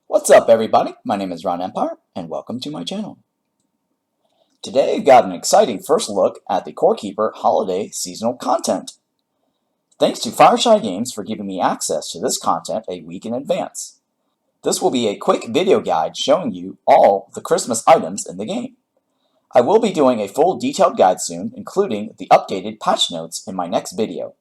What's up, everybody? My name is Ron Empire, and welcome to my channel. Today I've got an exciting first look at the Core Keeper Holiday Seasonal Content. Thanks to Fireshy Games for giving me access to this content a week in advance. This will be a quick video guide showing you all the Christmas items in the game. I will be doing a full detailed guide soon, including the updated patch notes in my next video.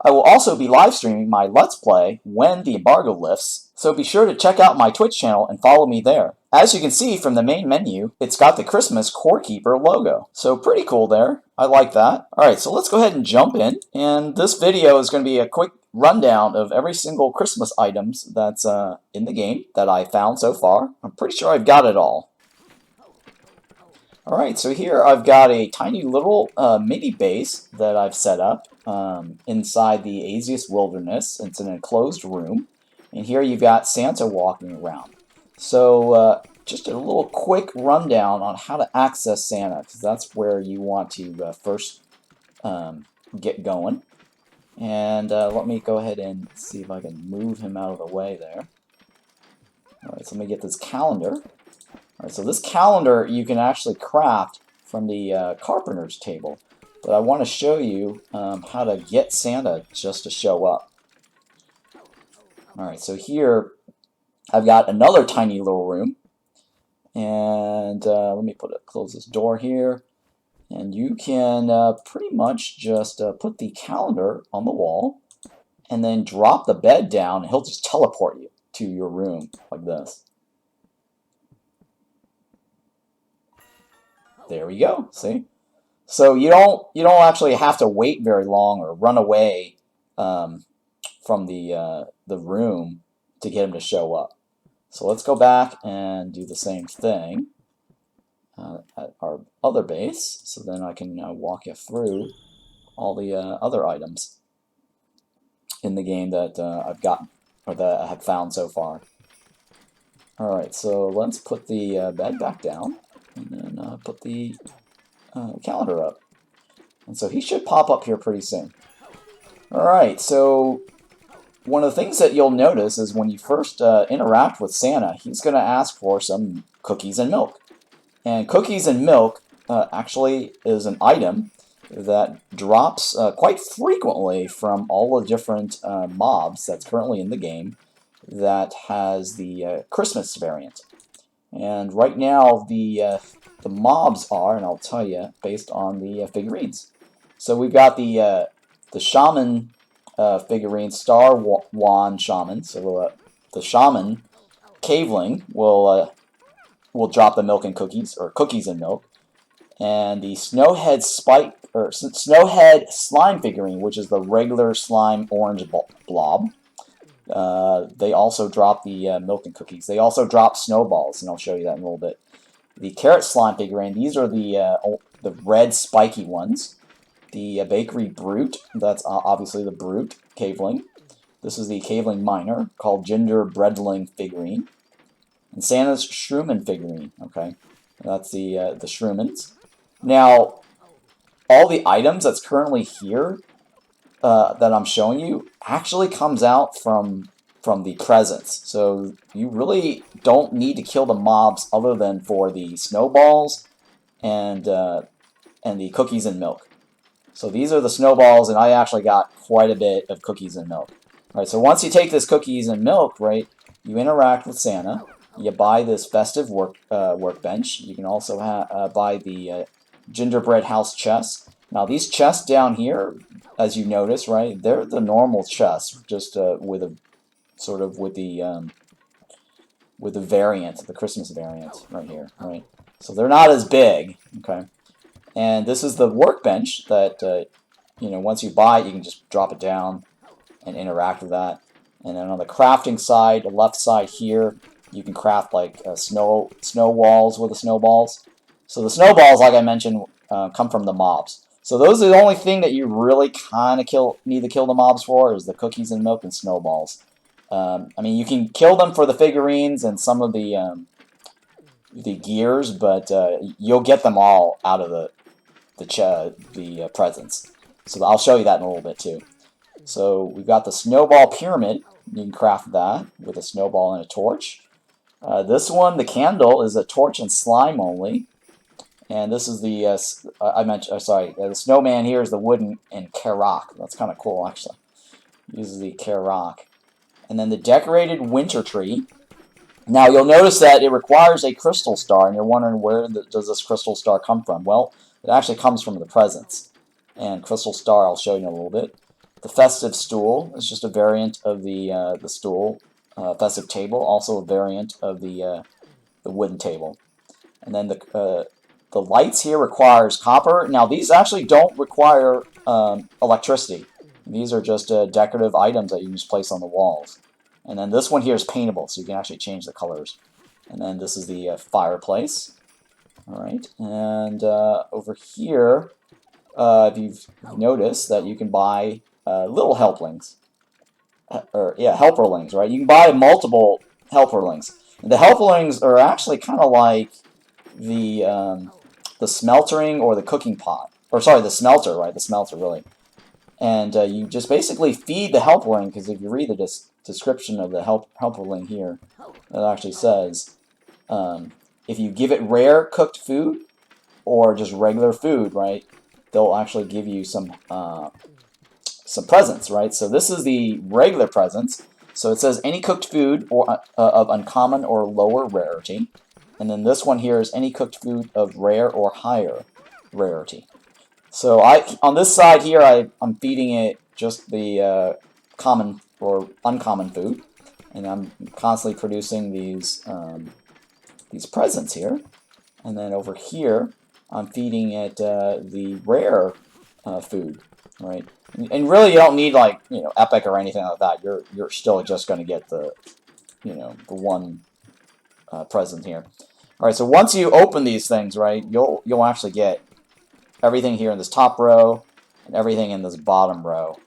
I will also be live streaming my Let's Play when the embargo lifts, so be sure to check out my Twitch channel and follow me there. As you can see from the main menu, it's got the Christmas Core Keeper logo. So pretty cool there. I like that. Alright, so let's go ahead and jump in. And this video is going to be a quick rundown of every single Christmas items that's in the game that I found so far. I'm pretty sure I've got it all. Alright, so here I've got a tiny little mini base that I've set up inside the Azius Wilderness. It's an enclosed room. And here you've got Santa walking around. So just a little quick rundown on how to access Santa, because that's where you want to first get going. And let me go ahead and see if I can move him out of the way there. Alright, so let me get this calendar. Alright, so this calendar you can actually craft from the carpenter's table. But I want to show you how to get Santa just to show up. Alright, so here I've got another tiny little room. And let me close this door here. And you can pretty much just put the calendar on the wall and then drop the bed down and he'll just teleport you to your room like this. There we go, see? So you don't actually have to wait very long or run away from the room to get him to show up. So let's go back and do the same thing at our other base. So then I can walk you through all the other items in the game that I've gotten or that I have found so far. All right, so let's put the bed back down and then put the calendar up. And so he should pop up here pretty soon. Alright, so one of the things that you'll notice is when you first interact with Santa, he's going to ask for some cookies and milk. And cookies and milk actually is an item that drops quite frequently from all the different mobs that's currently in the game that has the Christmas variant. And right now the mobs are, and I'll tell you, based on the figurines. So we've got the shaman figurine, Star Wand Shaman. So the shaman caveling will drop the milk and cookies, or cookies and milk. And the snowhead slime figurine, which is the regular slime orange blob. They also drop the milk and cookies. They also drop snowballs, and I'll show you that in a little bit. The carrot slime figurine, these are the red spiky ones. The bakery brute, that's obviously the brute caveling. This is the caveling miner called gingerbreadling figurine. And Santa's shroomin figurine, okay? That's the shroomins. Now, all the items that's currently here that I'm showing you actually comes out from the presents. So you really don't need to kill the mobs other than for the snowballs and the cookies and milk. So these are the snowballs, and I actually got quite a bit of cookies and milk. All right, so once you take this cookies and milk, right, you interact with Santa. You buy this festive workbench. You can also buy the gingerbread house chest. Now these chests down here, as you notice, right, they're the normal chests, just with a sort of with the variant, the Christmas variant, right here, right. So they're not as big, okay. And this is the workbench that once you buy it, you can just drop it down and interact with that. And then on the crafting side, the left side here, you can craft like snow walls with the snowballs. So the snowballs, like I mentioned, come from the mobs. So those are the only thing that you really kind of need to kill the mobs for is the cookies and milk and snowballs. I mean, you can kill them for the figurines and some of the gears, but you'll get them all out of the presents. So I'll show you that in a little bit too. So we've got the snowball pyramid. You can craft that with a snowball and a torch. This one, the candle, is a torch and slime only. And this is the, the snowman here is the wooden and Karak. That's kind of cool, actually. Uses the Karak. And then the decorated winter tree. Now, you'll notice that it requires a crystal star, and you're wondering where does this crystal star come from? Well, it actually comes from the presents. And crystal star, I'll show you in a little bit. The festive stool is just a variant of the stool. Festive table, also a variant of the wooden table. And then the lights here requires copper. Now, these actually don't require electricity. These are just decorative items that you can just place on the walls. And then this one here is paintable, so you can actually change the colors. And then this is the fireplace. All right, and over here, if you've noticed that you can buy little helplings. Helperlings, right? You can buy multiple Helperlings. And the Helperlings are actually kind of like the smeltering or the cooking pot. Or sorry, the smelter, right? The smelter, really. And you just basically feed the Helperling, because if you read the description of the Helperling here, it actually says, if you give it rare cooked food, or just regular food, right, they'll actually give you some presents, right? So this is the regular presents. So it says any cooked food or of uncommon or lower rarity. And then this one here is any cooked food of rare or higher rarity. So on this side here, I'm feeding it just the common or uncommon food. And I'm constantly producing these presents here. And then over here, I'm feeding it the rare food, right? And really, you don't need like epic or anything like that. You're still just going to get the the one present here. All right. So once you open these things, right, you'll actually get everything here in this top row and everything in this bottom row.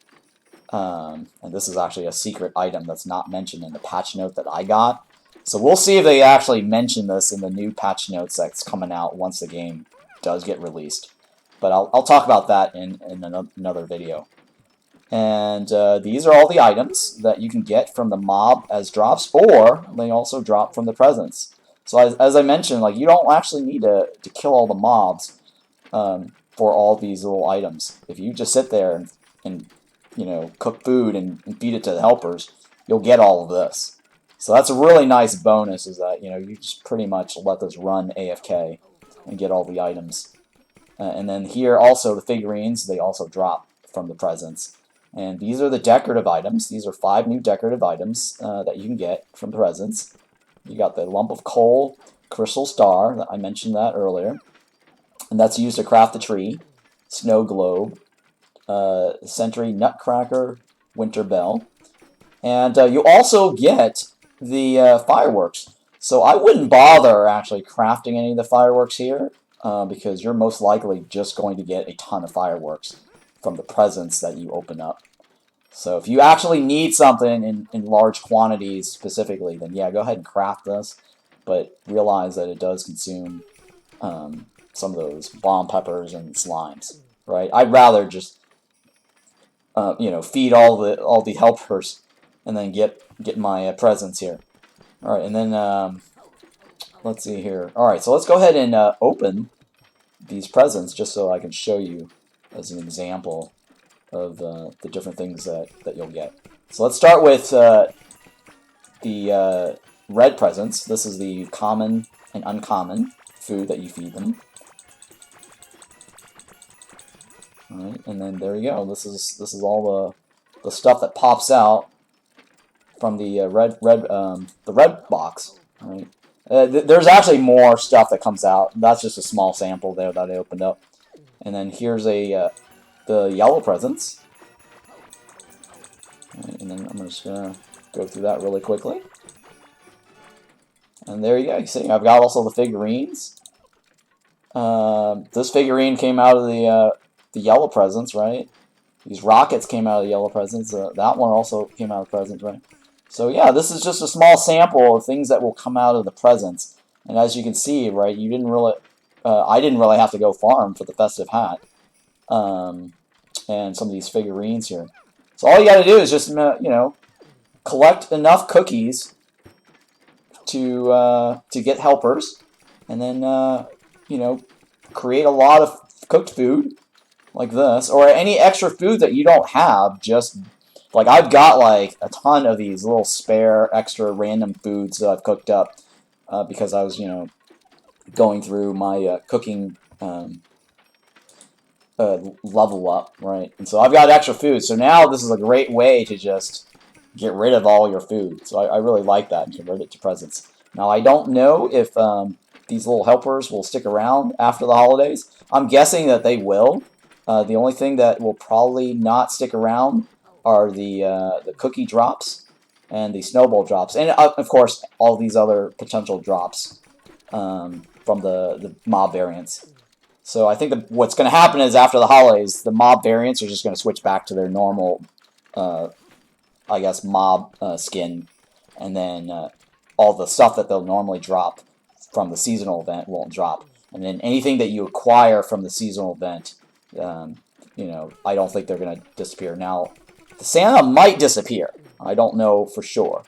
And this is actually a secret item that's not mentioned in the patch note that I got. So we'll see if they actually mention this in the new patch notes that's coming out once the game does get released. But I'll talk about that in another video. And these are all the items that you can get from the mob as drops, or they also drop from the presents. So as I mentioned, like you don't actually need to kill all the mobs for all these little items. If you just sit there and cook food and feed it to the helpers, you'll get all of this. So that's a really nice bonus, is that you just pretty much let this run AFK and get all the items. And then here also the figurines, they also drop from the presents. And these are the decorative items. These are 5 new decorative items that you can get from the presents. You got the lump of coal, crystal star, I mentioned that earlier. And that's used to craft the tree, snow globe, sentry nutcracker, winter bell. And you also get the fireworks. So I wouldn't bother actually crafting any of the fireworks here, because you're most likely just going to get a ton of fireworks from the presents that you open up. So if you actually need something in large quantities specifically, then yeah, go ahead and craft this. But realize that it does consume some of those bomb peppers and slimes, right? I'd rather just feed all the helpers and then get my presents here. All right, and then let's see here. All right, so let's go ahead and open these presents just so I can show you as an example of the different things that you'll get. So let's start with the red presents. This is the common and uncommon food that you feed them. All right, and then there you go. This is all the stuff that pops out from the red box. All right. There's actually more stuff that comes out. That's just a small sample there that I opened up. And then here's the yellow presents. Right, and then I'm just going to go through that really quickly. And there you go. You see, I've got also the figurines. This figurine came out of the yellow presents, right? These rockets came out of the yellow presents. That one also came out of the presents, right? So yeah, this is just a small sample of things that will come out of the presents. And as you can see, right, you didn't really, I didn't really have to go farm for the festive hat, and some of these figurines here. So all you got to do is just collect enough cookies to get helpers, and then you know, create a lot of cooked food like this, or any extra food that you don't have. Just like I've got like a ton of these little spare extra random foods that I've cooked up because I was going through my cooking level up, right? And so I've got extra food. So now this is a great way to just get rid of all your food. So I really like that and convert it to presents. Now I don't know if these little helpers will stick around after the holidays. I'm guessing that they will. The only thing that will probably not stick around are the cookie drops and the snowball drops, and of course all these other potential drops from the mob variants. So I think that what's going to happen is after the holidays, the mob variants are just going to switch back to their normal, I guess, mob skin, and then all the stuff that they'll normally drop from the seasonal event won't drop. And then anything that you acquire from the seasonal event, I don't think they're going to disappear. Now, the Santa might disappear. I don't know for sure.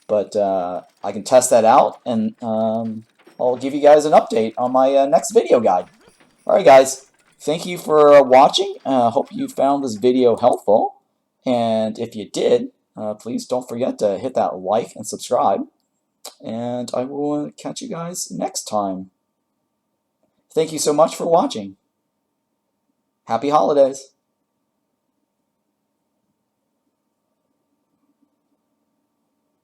But I can test that out, and I'll give you guys an update on my next video guide. Alright guys, thank you for watching. Hope you found this video helpful. And if you did, please don't forget to hit that like and subscribe. And I will catch you guys next time. Thank you so much for watching. Happy holidays.